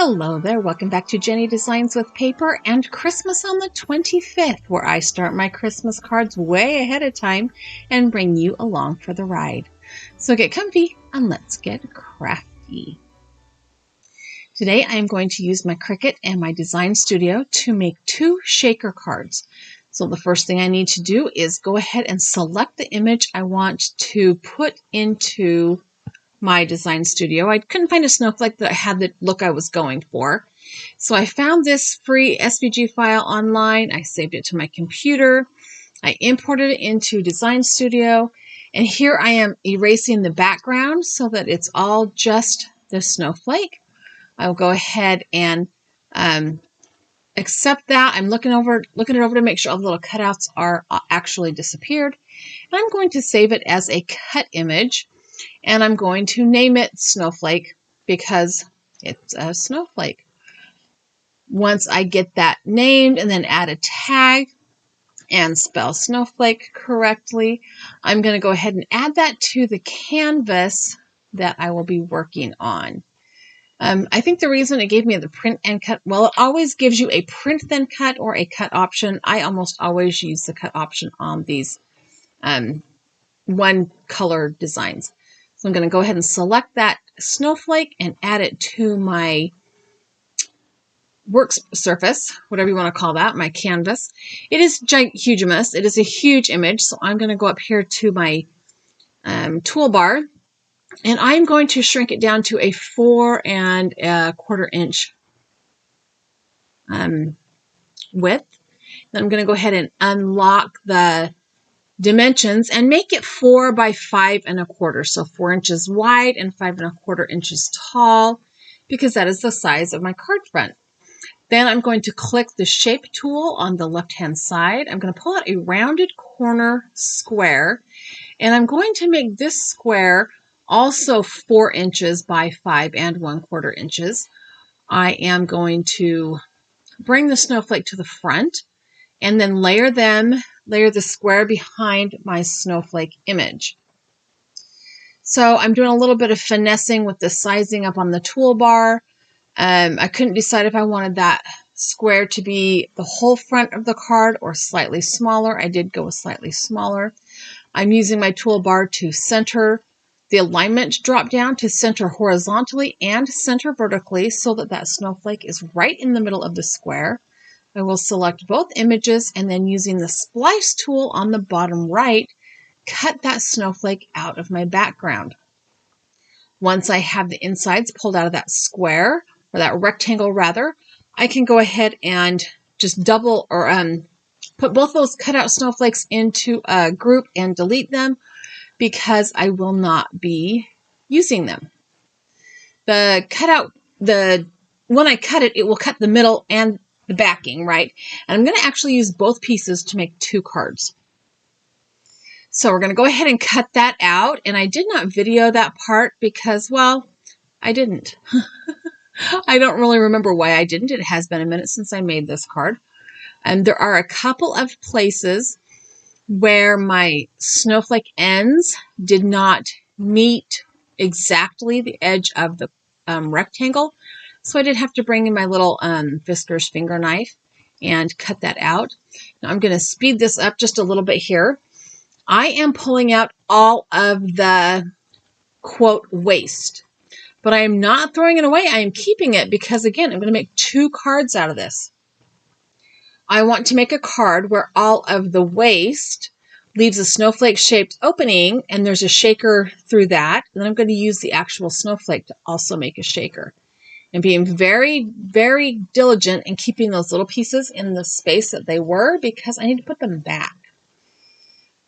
Hello there, welcome back to Jennie Designs with Paper and Christmas on the 25th, where I start my Christmas cards way ahead of time and bring you along for the ride. So get comfy and let's get crafty. Today I am going to use my Cricut and my Design Studio to make two shaker cards. So the first thing I need to do is go ahead and select the image I want to put into my Design Studio. I couldn't find a snowflake that had the look I was going for. So I found this free SVG file online. I saved it to my computer. I imported it into Design Studio. And here I am erasing the background so that it's all just the snowflake. I will go ahead and accept that. I'm looking it over to make sure all the little cutouts are actually disappeared. And I'm going to save it as a cut image. And I'm going to name it Snowflake because it's a snowflake. Once I get that named and then add a tag and spell snowflake correctly, I'm going to go ahead and add that to the canvas that I will be working on. I think the reason it gave me the print and cut, well, it always gives you a print then cut or a cut option. I almost always use the cut option on these one color designs. So I'm going to go ahead and select that snowflake and add it to my work surface, whatever you want to call that, my canvas. It is humongous. It is a huge image. So I'm going to go up here to my toolbar and I'm going to shrink it down to a 4 1/4 inch width. Then I'm going to go ahead and unlock the dimensions and make it 4 by 5 1/4, so 4 inches wide and 5 1/4 inches tall, because that is the size of my card front. Then I'm going to click the shape tool on the left hand side. I'm going to pull out a rounded corner square, and I'm going to make this square also 4 inches by 5 1/4 inches. I am going to bring the snowflake to the front and then layer the square behind my snowflake image. So I'm doing a little bit of finessing with the sizing up on the toolbar. I couldn't decide if I wanted that square to be the whole front of the card or slightly smaller. I did go with slightly smaller. I'm using my toolbar to center the alignment drop down to center horizontally and center vertically so that that snowflake is right in the middle of the square. I will select both images and then using the splice tool on the bottom right, cut that snowflake out of my background. Once I have the insides pulled out of that square, or that rectangle rather, I can go ahead and just double or put both those cutout snowflakes into a group and delete them because I will not be using them. The cutout, when I cut it, it will cut the middle and the backing, right? And I'm going to actually use both pieces to make two cards. So we're going to go ahead and cut that out. And I did not video that part because, well, I didn't. I don't really remember why I didn't. It has been a minute since I made this card. And there are a couple of places where my snowflake ends did not meet exactly the edge of the rectangle. So I did have to bring in my little Fiskars finger knife and cut that out. Now I'm going to speed this up just a little bit here. I am pulling out all of the, quote, waste. But I am not throwing it away. I am keeping it because, again, I'm going to make two cards out of this. I want to make a card where all of the waste leaves a snowflake-shaped opening, and there's a shaker through that. And then I'm going to use the actual snowflake to also make a shaker. And being very, very diligent in keeping those little pieces in the space that they were because I need to put them back.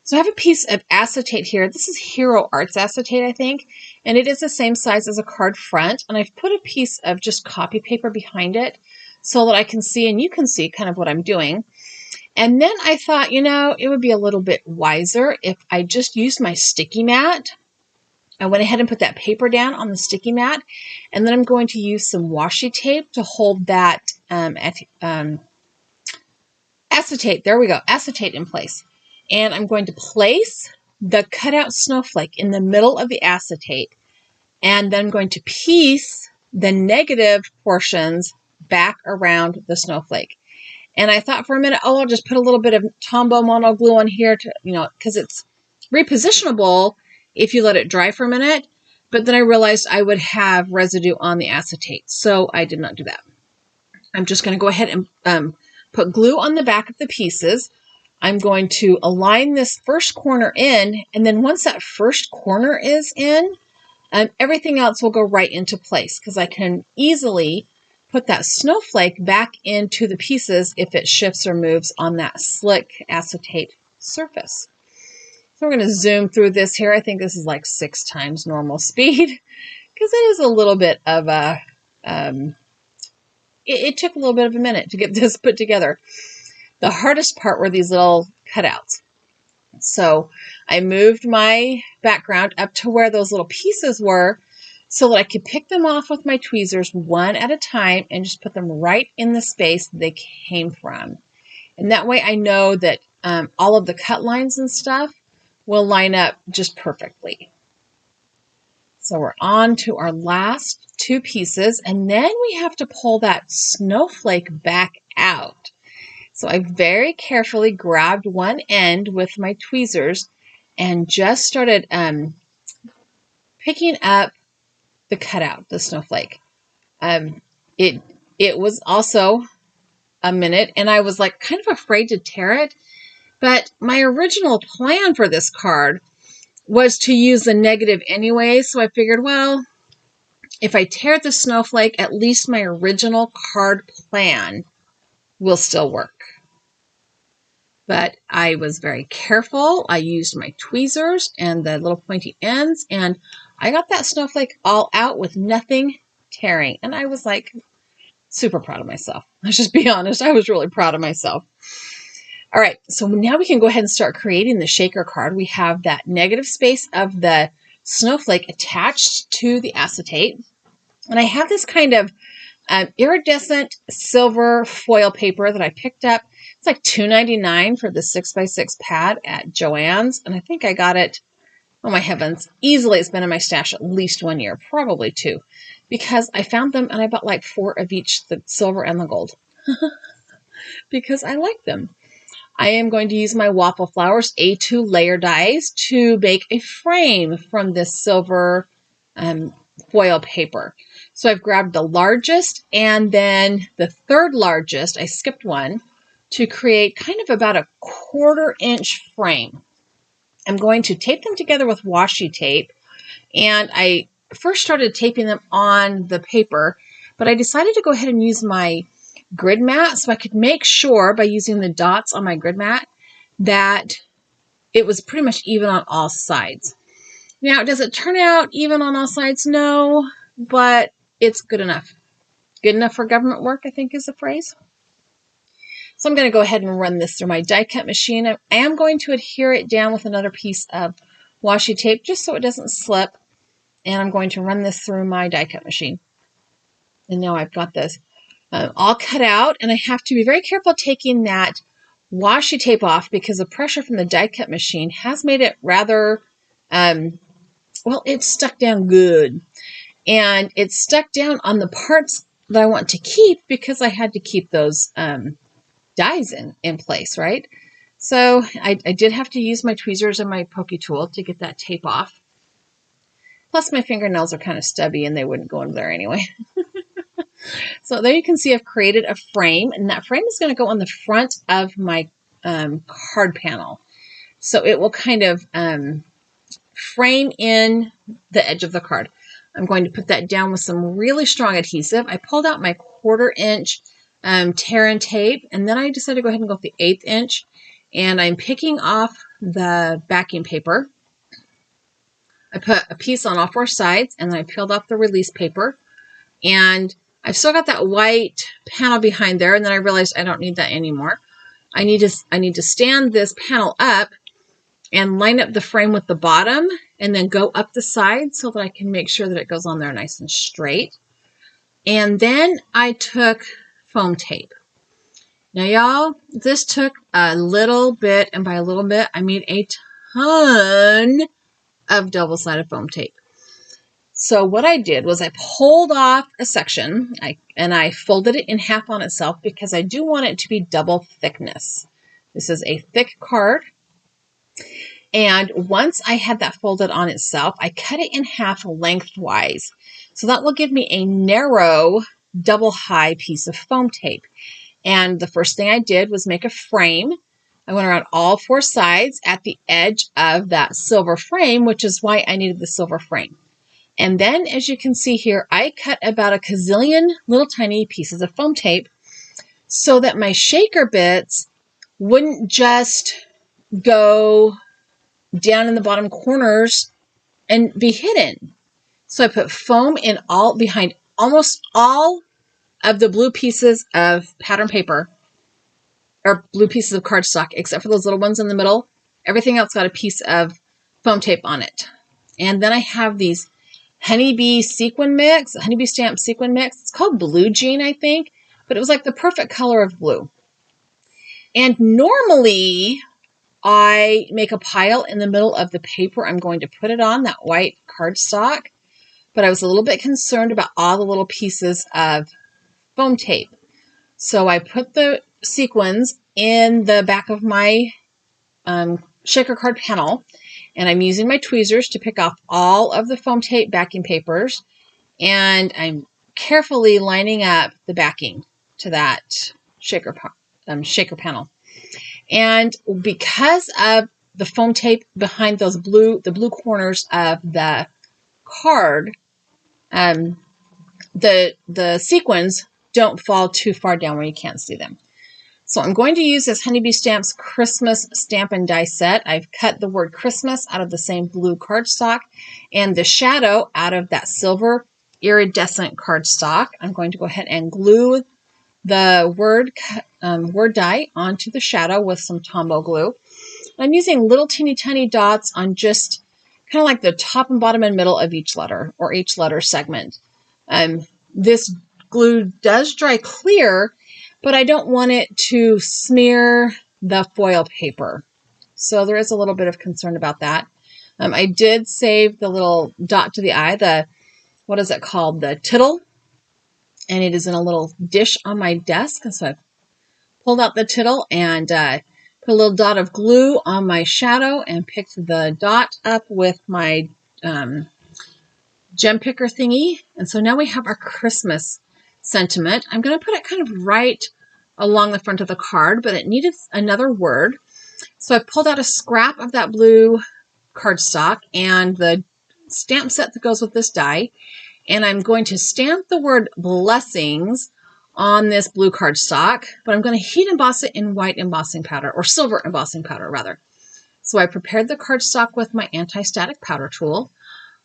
So I have a piece of acetate here. This is Hero Arts acetate, I think, and it is the same size as a card front. And I've put a piece of just copy paper behind it so that I can see and you can see kind of what I'm doing. And then I thought, you know, it would be a little bit wiser if I just used my sticky mat. I went ahead and put that paper down on the sticky mat, and then I'm going to use some washi tape to hold that acetate, there we go, acetate in place. And I'm going to place the cutout snowflake in the middle of the acetate, and then I'm going to piece the negative portions back around the snowflake. And I thought for a minute, oh, I'll just put a little bit of Tombow mono glue on here to, because it's repositionable if you let it dry for a minute. But then I realized I would have residue on the acetate, so I did not do that. I'm just going to go ahead and put glue on the back of the pieces. I'm going to align this first corner in, and then once that first corner is in, everything else will go right into place because I can easily put that snowflake back into the pieces if it shifts or moves on that slick acetate surface. So we're going to zoom through this here. I think this is like 6 times normal speed because it is a little bit of a, it took a little bit of a minute to get this put together. The hardest part were these little cutouts. So I moved my background up to where those little pieces were so that I could pick them off with my tweezers one at a time and just put them right in the space they came from. And that way I know that all of the cut lines and stuff will line up just perfectly. So we're on to our last 2 pieces, and then we have to pull that snowflake back out. So I very carefully grabbed one end with my tweezers and just started picking up the cutout, the snowflake. It was also a minute, and I was like kind of afraid to tear it. But my original plan for this card was to use the negative anyway. So I figured, well, if I tear the snowflake, at least my original card plan will still work. But I was very careful. I used my tweezers and the little pointy ends, and I got that snowflake all out with nothing tearing. And I was like super proud of myself. Let's just be honest. I was really proud of myself. All right, so now we can go ahead and start creating the shaker card. We have that negative space of the snowflake attached to the acetate. And I have this kind of iridescent silver foil paper that I picked up. It's like $2.99 for the 6x6 pad at Joann's. And I think I got it, oh my heavens, easily it's been in my stash at least 1 year, probably 2. Because I found them and I bought like 4 of each, the silver and the gold. Because I like them. I am going to use my Waffle Flowers A2 layer dies to make a frame from this silver foil paper. So I've grabbed the largest and then the third largest, I skipped one, to create kind of about a 1/4 inch frame. I'm going to tape them together with washi tape, and I first started taping them on the paper, but I decided to go ahead and use my grid mat so I could make sure by using the dots on my grid mat that it was pretty much even on all sides. Now, does it turn out even on all sides? No, but it's good enough. Good enough for government work, I think is the phrase. So I'm going to go ahead and run this through my die cut machine. I am going to adhere it down with another piece of washi tape just so it doesn't slip. And I'm going to run this through my die cut machine. And now I've got this all cut out, and I have to be very careful taking that washi tape off because the pressure from the die cut machine has made it rather, well, it's stuck down good. And it's stuck down on the parts that I want to keep because I had to keep those dies in place, right? So I did have to use my tweezers and my pokey tool to get that tape off. Plus my fingernails are kind of stubby and they wouldn't go in there anyway. So there you can see I've created a frame, and that frame is going to go on the front of my card panel. So it will kind of frame in the edge of the card. I'm going to put that down with some really strong adhesive. I pulled out my 1/4 inch tear and tape, and then I decided to go ahead and go with the 1/8 inch, and I'm picking off the backing paper. I put a piece on all 4 sides, and then I peeled off the release paper, and I've still got that white panel behind there, and then I realized I don't need that anymore. I need to stand this panel up and line up the frame with the bottom and then go up the side so that I can make sure that it goes on there nice and straight. And then I took foam tape. Now, y'all, this took a little bit, and by a little bit, I mean a ton of double-sided foam tape. So what I did was I pulled off a section and I folded it in half on itself because I do want it to be double thickness. This is a thick card. And once I had that folded on itself, I cut it in half lengthwise. So that will give me a narrow double high piece of foam tape. And the first thing I did was make a frame. I went around all four sides at the edge of that silver frame, which is why I needed the silver frame. And then, as you can see here, I cut about a gazillion little tiny pieces of foam tape so that my shaker bits wouldn't just go down in the bottom corners and be hidden. So I put foam in behind almost all of the blue pieces of pattern paper, or blue pieces of cardstock, except for those little ones in the middle. Everything else got a piece of foam tape on it. And then I have these honeybee stamp sequin mix. It's called Blue Jean, I think, but it was like the perfect color of blue. And normally I make a pile in the middle of the paper I'm going to put it on, that white cardstock, but I was a little bit concerned about all the little pieces of foam tape. So I put the sequins in the back of my shaker card panel, and I'm using my tweezers to pick off all of the foam tape backing papers, and I'm carefully lining up the backing to that shaker panel. And because of the foam tape behind the blue corners of the card, the sequins don't fall too far down where you can't see them. So I'm going to use this Honeybee Stamps Christmas Stamp and Die set. I've cut the word Christmas out of the same blue cardstock and the shadow out of that silver iridescent cardstock. I'm going to go ahead and glue the word die onto the shadow with some Tombow glue. I'm using little teeny tiny dots on just kind of like the top and bottom and middle of each letter, or each letter segment. This glue does dry clear, but I don't want it to smear the foil paper. So there is a little bit of concern about that. I did save the little dot to the eye, what is it called? The tittle. And it is in a little dish on my desk. And so I pulled out the tittle and put a little dot of glue on my shadow and picked the dot up with my gem picker thingy. And so now we have our Christmas sentiment. I'm going to put it kind of right along the front of the card, but it needed another word. So I pulled out a scrap of that blue cardstock and the stamp set that goes with this die, and I'm going to stamp the word blessings on this blue cardstock, but I'm going to heat emboss it in white embossing powder, or silver embossing powder rather. So I prepared the cardstock with my anti-static powder tool.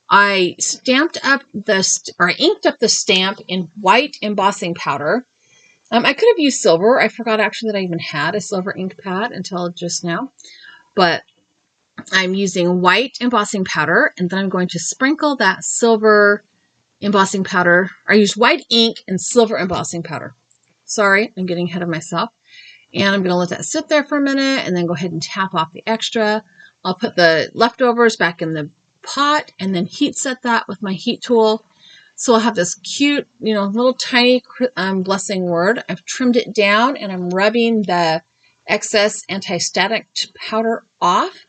I inked up the stamp in white embossing powder. I could have used silver. I forgot actually that I even had a silver ink pad until just now. But I'm using white embossing powder, and then I'm going to sprinkle that silver embossing powder. I use white ink and silver embossing powder. Sorry, I'm getting ahead of myself. And I'm going to let that sit there for a minute and then go ahead and tap off the extra. I'll put the leftovers back in the pot and then heat set that with my heat tool. So I'll have this cute, little tiny blessing word. I've trimmed it down and I'm rubbing the excess anti-static powder off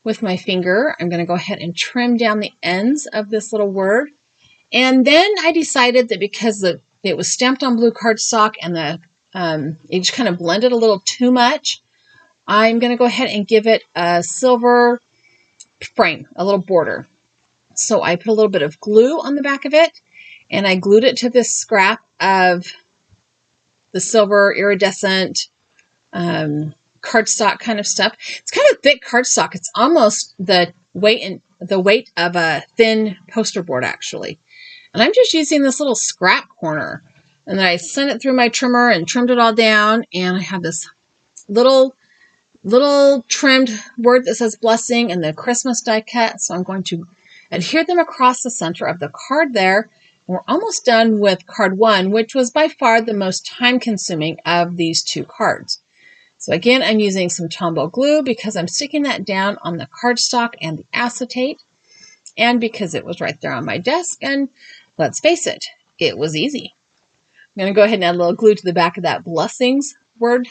with my finger. I'm going to go ahead and trim down the ends of this little word. And then I decided that because it was stamped on blue cardstock and it just kind of blended a little too much, I'm going to go ahead and give it a silver frame, a little border. So I put a little bit of glue on the back of it, and I glued it to this scrap of the silver iridescent cardstock kind of stuff. It's kind of thick cardstock. It's almost the weight of a thin poster board, actually. And I'm just using this little scrap corner. And then I sent it through my trimmer and trimmed it all down. And I have this little trimmed word that says blessing and the Christmas die cut. So I'm going to adhere them across the center of the card there. And we're almost done with card 1, which was by far the most time consuming of these 2 cards. So again, I'm using some Tombow glue because I'm sticking that down on the cardstock and the acetate. And because it was right there on my desk, and let's face it, it was easy. I'm going to go ahead and add a little glue to the back of that blessings word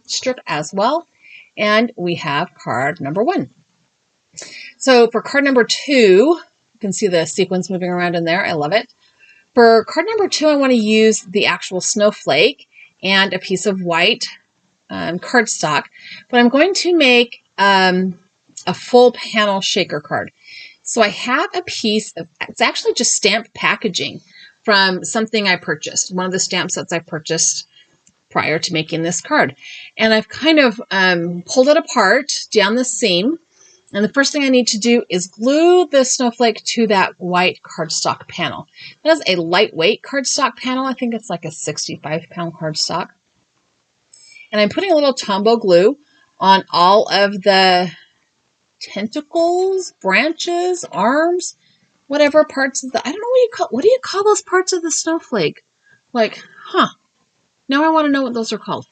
strip as well. And we have card number 1. So for card number 2, you can see the sequins moving around in there. I love it. For card number 2, I want to use the actual snowflake and a piece of white cardstock, but I'm going to make a full panel shaker card. So I have a piece of, it's actually just stamped packaging from something I purchased, one of the stamp sets I purchased prior to making this card. And I've kind of pulled it apart down the seam. And the first thing I need to do is glue the snowflake to that white cardstock panel. That is a lightweight cardstock panel. I think it's like a 65-pound cardstock. And I'm putting a little Tombow glue on all of the tentacles, branches, arms, whatever parts of the, I don't know what do you call those parts of the snowflake? Like, now I want to know what those are called.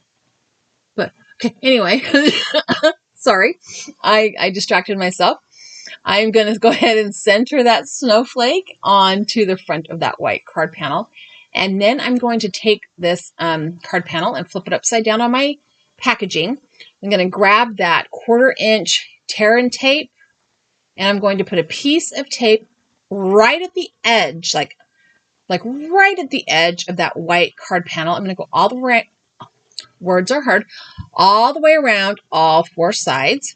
But, okay, anyway, sorry, I distracted myself. I'm going to go ahead and center that snowflake onto the front of that white card panel. And then I'm going to take this card panel and flip it upside down on my packaging. I'm going to grab that 1/4-inch tear and tape, and I'm going to put a piece of tape right at the edge, like right at the edge of that white card panel. I'm going to go all the way, words are hard, all the way around all 4 sides.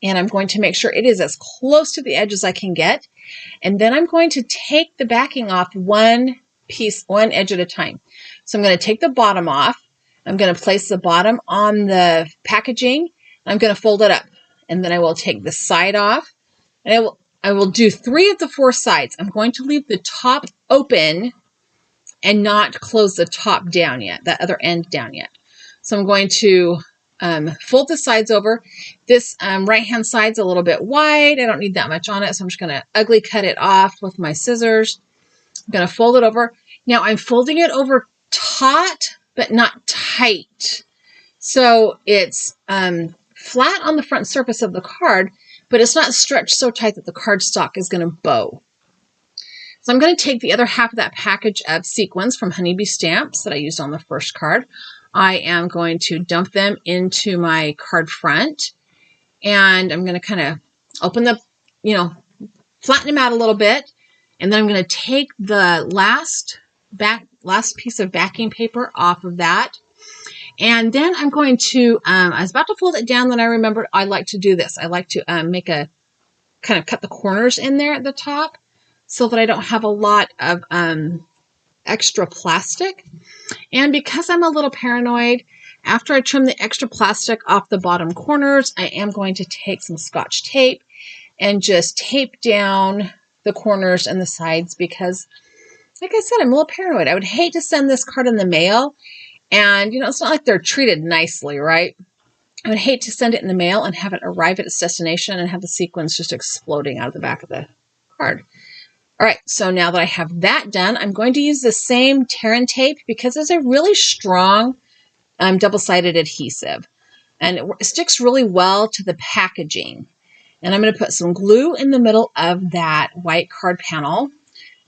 And I'm going to make sure it is as close to the edge as I can get. And then I'm going to take the backing off one edge at a time. So I'm going to take the bottom off. I'm going to place the bottom on the packaging. I'm going to fold it up. And then I will take the side off. And I will do 3 of the 4 sides. I'm going to leave the top open and not close the top down yet, that other end down yet. So I'm going to fold the sides over. This right-hand side's a little bit wide. I don't need that much on it, so I'm just going to ugly cut it off with my scissors. I'm going to fold it over. Now I'm folding it over taut, but not tight. So it's flat on the front surface of the card, but it's not stretched so tight that the cardstock is going to bow. So I'm going to take the other half of that package of sequins from Honeybee Stamps that I used on the first card. I am going to dump them into my card front, and I'm going to kind of open the, flatten them out a little bit, and then I'm going to take the last piece of backing paper off of that. And then I'm going to, I was about to fold it down, then I remembered I like to do this. I like to kind of cut the corners in there at the top so that I don't have a lot of extra plastic. And because I'm a little paranoid, after I trim the extra plastic off the bottom corners, I am going to take some Scotch tape and just tape down the corners and the sides because, like I said, I'm a little paranoid. I would hate to send this card in the mail and, it's not like they're treated nicely, right? I would hate to send it in the mail and have it arrive at its destination and have the sequins just exploding out of the back of the card. All right, so now that I have that done, I'm going to use the same tear and tape because it's a really strong double-sided adhesive. And it sticks really well to the packaging. And I'm going to put some glue in the middle of that white card panel.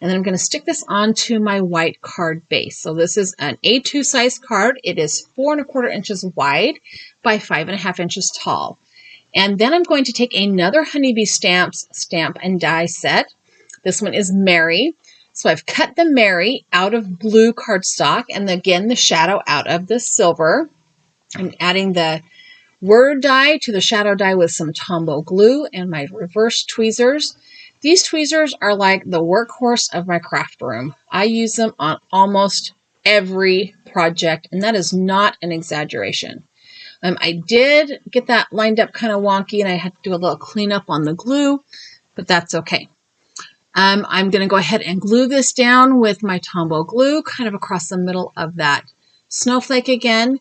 And then I'm going to stick this onto my white card base. So this is an A2 size card. It is 4 1/4 inches wide by 5 1/2 inches tall. And then I'm going to take another Honeybee Stamps stamp and die set. This one is Mary. So I've cut the Mary out of blue cardstock and again the shadow out of the silver. I'm adding the word die to the shadow die with some Tombow glue and my reverse tweezers. These tweezers are like the workhorse of my craft room. I use them on almost every project, and that is not an exaggeration. I did get that lined up kind of wonky, and I had to do a little cleanup on the glue, but that's okay. I'm going to go ahead and glue this down with my Tombow glue kind of across the middle of that snowflake again.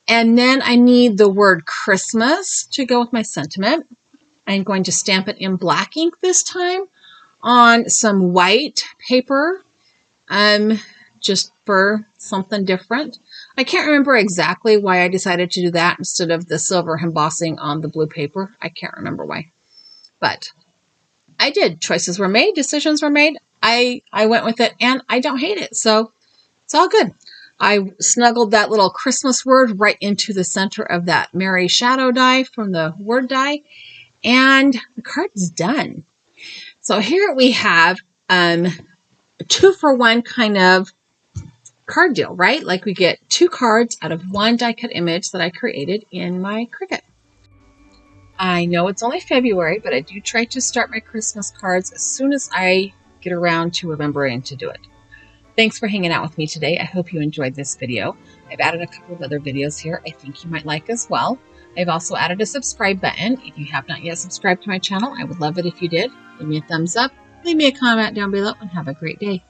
And then I need the word Christmas to go with my sentiment. I'm going to stamp it in black ink this time on some white paper, just for something different. I can't remember exactly why I decided to do that instead of the silver embossing on the blue paper. I can't remember why. But I did. Choices were made, decisions were made. I went with it, and I don't hate it. So it's all good. I snuggled that little Christmas word right into the center of that Merry Shadow die from the word die, and the card's done. So here we have a 2-for-1 kind of card deal, right? Like we get 2 cards out of 1 die cut image that I created in my Cricut. I know it's only February, but I do try to start my Christmas cards as soon as I get around to remembering to do it. Thanks for hanging out with me today. I hope you enjoyed this video. I've added a couple of other videos here I think you might like as well. I've also added a subscribe button. If you have not yet subscribed to my channel, I would love it if you did. Give me a thumbs up, leave me a comment down below, and have a great day.